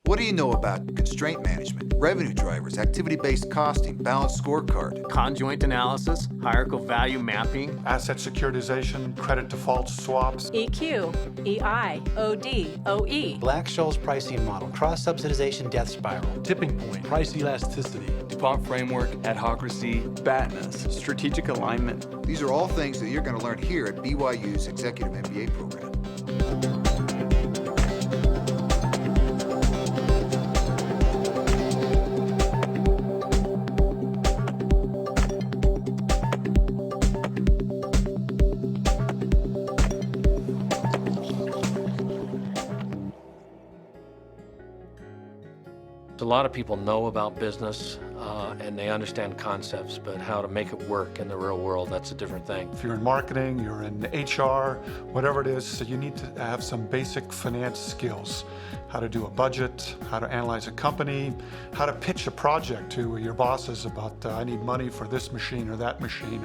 What do you know about constraint management, revenue drivers, activity-based costing, balanced scorecard? Conjoint analysis, hierarchical value mapping. Asset securitization, credit default swaps. EQ, EI, OD, OE. Black-Scholes pricing model, cross-subsidization death spiral. Tipping point, price elasticity. DuPont framework, adhocracy, BATNAS, strategic alignment. These are all things that you're going to learn here at BYU's Executive MBA program. A lot of people know about business and they understand concepts, but how to make it work in the real world, that's a different thing. If you're in marketing, you're in HR, whatever it is, so you need to have some basic finance skills. How to do a budget, how to analyze a company, how to pitch a project to your bosses about, I need money for this machine or that machine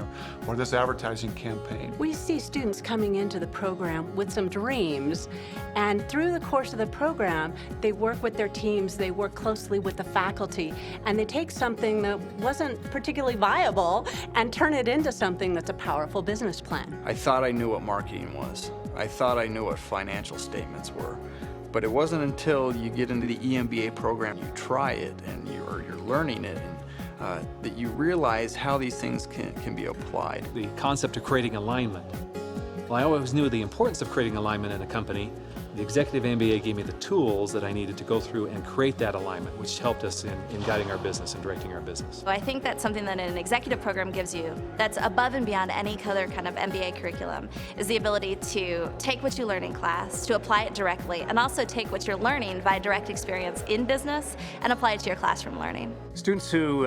or this advertising campaign. We see students coming into the program with some dreams, and through the course of the program, they work with their teams, they work closely with the faculty, and they take something that wasn't particularly viable and turn it into something that's a powerful business plan. I thought I knew what marketing was. I thought I knew what financial statements were. But it wasn't until you get into the EMBA program, you try it and you're learning it, and, that you realize how these things can be applied. The concept of creating alignment. Well, I always knew the importance of creating alignment in a company. The Executive MBA gave me the tools that I needed to go through and create that alignment, which helped us in guiding our business and directing our business. I think that's something that an executive program gives you that's above and beyond any other kind of MBA curriculum, is the ability to take what you learn in class, to apply it directly, and also take what you're learning via direct experience in business and apply it to your classroom learning. Students who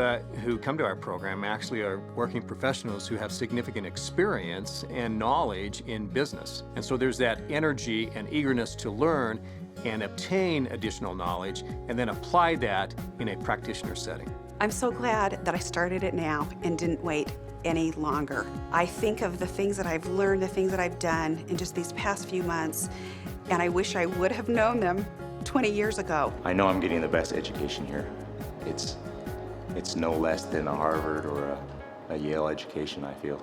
come to our program actually are working professionals who have significant experience and knowledge in business. And so there's that energy and eagerness to learn and obtain additional knowledge and then apply that in a practitioner setting. I'm so glad that I started it now and didn't wait any longer. I think of the things that I've learned, the things that I've done in just these past few months, and I wish I would have known them 20 years ago. I know I'm getting the best education here. It's no less than a Harvard or a Yale education, I feel.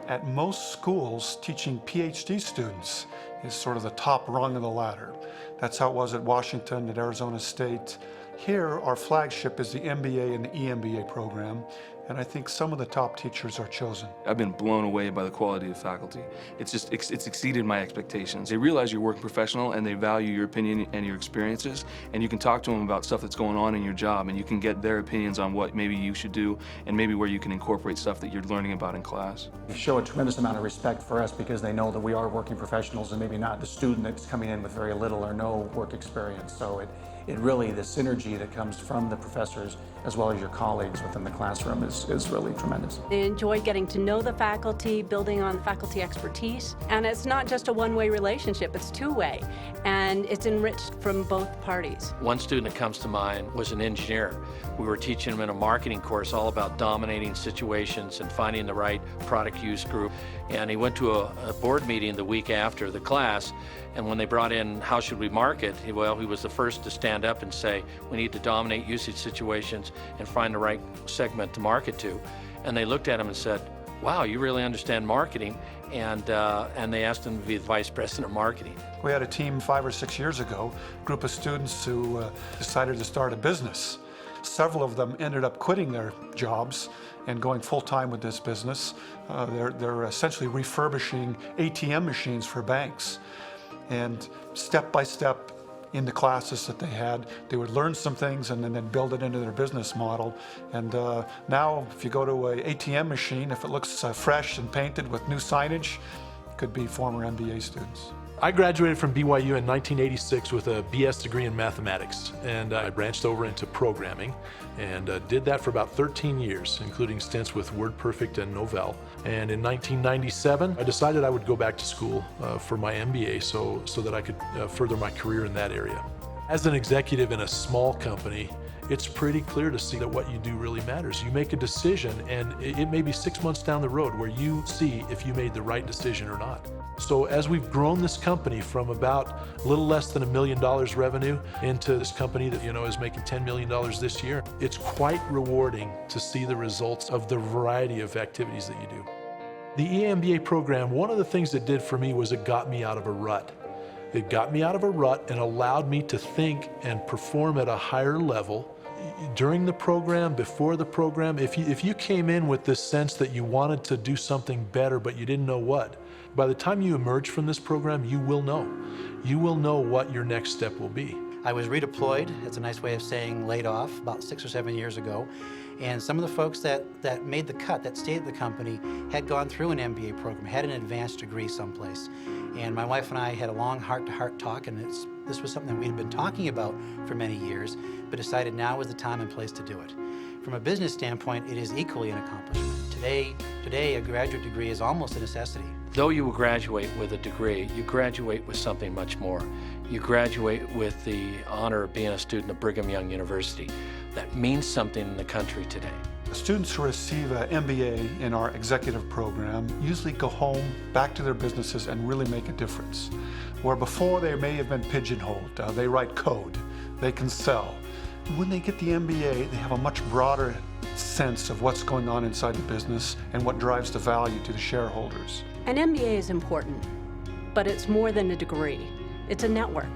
At most schools, teaching PhD students is sort of the top rung of the ladder. That's how it was at Washington, at Arizona State. Here, our flagship is the MBA and the EMBA program, and I think some of the top teachers are chosen. I've been blown away by the quality of faculty. It's exceeded my expectations. They realize you're a working professional and they value your opinion and your experiences, and you can talk to them about stuff that's going on in your job, and you can get their opinions on what maybe you should do and maybe where you can incorporate stuff that you're learning about in class. They show a tremendous amount of respect for us because they know that we are working professionals and maybe not the student that's coming in with very little or no work experience. So it really, the synergy that comes from the professors as well as your colleagues within the classroom is really tremendous. They enjoy getting to know the faculty, building on faculty expertise, and it's not just a one-way relationship, it's two-way, and it's enriched from both parties. One student that comes to mind was an engineer. We were teaching him in a marketing course all about dominating situations and finding the right product use group. And he went to a board meeting the week after the class, and when they brought in how should we market, he was the first to stand up and say, we need to dominate usage situations and find the right segment to market to. And they looked at him and said, wow, you really understand marketing. And they asked him to be the vice president of marketing. We had a team 5 or 6 years ago, a group of students who decided to start a business. Several of them ended up quitting their jobs and going full-time with this business. They're essentially refurbishing ATM machines for banks. And step by step in the classes that they had, they would learn some things and then build it into their business model. And now if you go to an ATM machine, if it looks fresh and painted with new signage, it could be former MBA students. I graduated from BYU in 1986 with a BS degree in mathematics, and I branched over into programming and did that for about 13 years, including stints with WordPerfect and Novell. And in 1997, I decided I would go back to school for my MBA so that I could further my career in that area. As an executive in a small company, it's pretty clear to see that what you do really matters. You make a decision, and it may be 6 months down the road where you see if you made the right decision or not. So as we've grown this company from about a little less than $1 million revenue into this company that is making $10 million this year, it's quite rewarding to see the results of the variety of activities that you do. The EMBA program, one of the things it did for me was it got me out of a rut. It got me out of a rut and allowed me to think and perform at a higher level. During the program, before the program, if you came in with this sense that you wanted to do something better but you didn't know what, by the time you emerge from this program, you will know. You will know what your next step will be. I was redeployed, that's a nice way of saying laid off, about 6 or 7 years ago. And some of the folks that made the cut, that stayed at the company, had gone through an MBA program, had an advanced degree someplace. And my wife and I had a long heart-to-heart talk, and this was something that we had been talking about for many years, but decided now was the time and place to do it. From a business standpoint, it is equally an accomplishment. Today, a graduate degree is almost a necessity. Though you graduate with a degree, you graduate with something much more. You graduate with the honor of being a student of Brigham Young University. That means something in the country today. Students who receive an MBA in our executive program usually go home, back to their businesses, and really make a difference. Where before they may have been pigeonholed, they write code, they can sell. When they get the MBA, they have a much broader sense of what's going on inside the business and what drives the value to the shareholders. An MBA is important, but it's more than a degree. It's a network.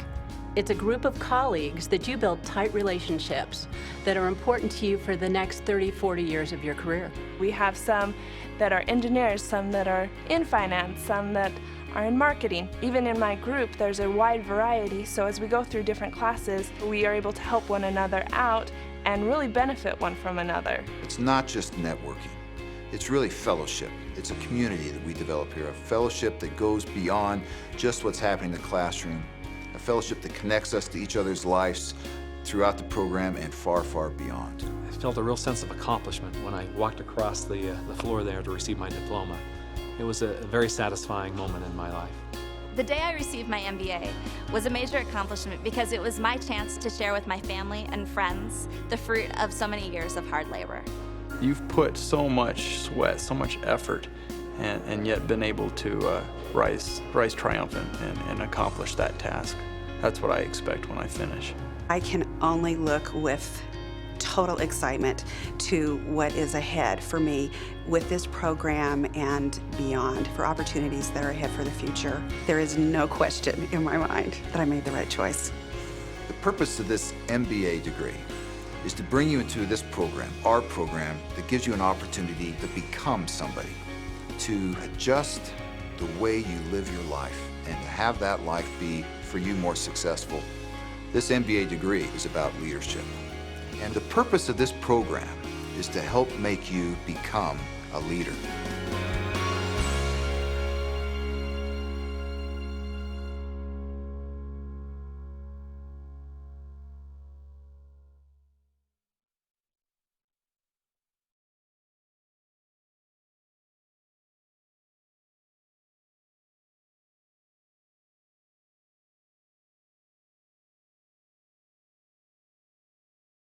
It's a group of colleagues that you build tight relationships that are important to you for the next 30, 40 years of your career. We have some that are engineers, some that are in finance, some that are in marketing. Even in my group, there's a wide variety, so as we go through different classes, we are able to help one another out and really benefit one from another. It's not just networking. It's really fellowship. It's a community that we develop here, a fellowship that goes beyond just what's happening in the classroom, a fellowship that connects us to each other's lives throughout the program and far, far beyond. I felt a real sense of accomplishment when I walked across the floor there to receive my diploma. It was a very satisfying moment in my life. The day I received my MBA was a major accomplishment because it was my chance to share with my family and friends the fruit of so many years of hard labor. You've put so much sweat, so much effort, and yet been able to rise triumphant and accomplish that task. That's what I expect when I finish. I can only look with total excitement to what is ahead for me with this program and beyond, for opportunities that are ahead for the future. There is no question in my mind that I made the right choice. The purpose of this MBA degree is to bring you into this program, our program, that gives you an opportunity to become somebody, to adjust the way you live your life and to have that life be, for you, more successful. This MBA degree is about leadership. And the purpose of this program is to help make you become a leader.